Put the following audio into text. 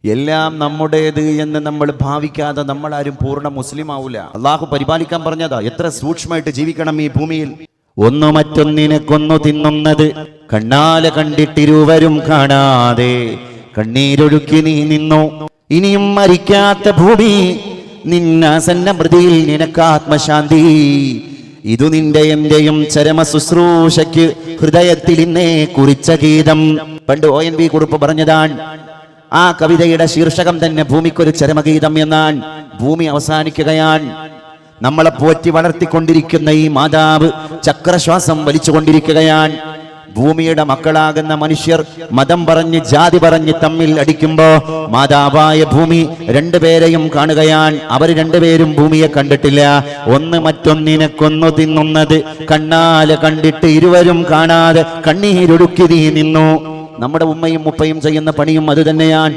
എല്ലാം നമ്മുടേത് എന്ന് നമ്മൾ ഭാവിക്കാതെ നമ്മളാരും പൂർണ്ണ മുസ്ലിം ആവൂല. അള്ളാഹു പരിപാലിക്കാൻ പറഞ്ഞതാ. എത്ര സൂക്ഷ്മമായിട്ട് ജീവിക്കണം ഈ ഭൂമിയിൽ. ഒന്നു മറ്റൊന്നിനെ കൊന്നു തിന്നുന്നത് കണ്ണാലെ കണ്ടിട്ടിരുവരും കാണാതെ കണ്ണീരൊഴുക്കി നീ നിന്നു. ഇനിയും മരിക്കാത്ത ഭൂമി നിന്നാസന്നമൃതിയിൽ നിനക്ക് ആത്മശാന്തി. ഇതു നിന്റെ എന്റെയും ചരമ ശുശ്രൂഷയ്ക്ക് ഹൃദയത്തിൽ ഇന്നേ കുറിച്ച ഗീതം. പണ്ട് ONV കുറുപ്പ് പറഞ്ഞതാണ്. ആ കവിതയുടെ ശീർഷകം തന്നെ ഭൂമിക്കൊരു ചരമഗീതം എന്നാണ്. ഭൂമി അവസാനിക്കുകയാണ്. നമ്മളെ പോറ്റി വളർത്തിക്കൊണ്ടിരിക്കുന്ന ഈ മാതാവ് ചക്രശ്വാസം വലിച്ചുകൊണ്ടിരിക്കുകയാണ്. ഭൂമിയുടെ മക്കളാകുന്ന മനുഷ്യർ മതം പറഞ്ഞ് ജാതി പറഞ്ഞ് തമ്മിൽ അടിക്കുമ്പോ മാതാവായ ഭൂമി രണ്ടുപേരെയും കാണുകയാണ്. അവർ രണ്ടുപേരും ഭൂമിയെ കണ്ടിട്ടില്ല. ഒന്ന് മറ്റൊന്നിനെ കൊന്നു തിന്നുന്നത് കണ്ണാലെ കണ്ടിട്ട് ഇരുവരും കാണാതെ കണ്ണീരൊഴുക്കി നീ നിന്നു. നമ്മുടെ ഉമ്മയും ഉപ്പയും ചെയ്യുന്ന പണിയും അത് തന്നെയാണ്.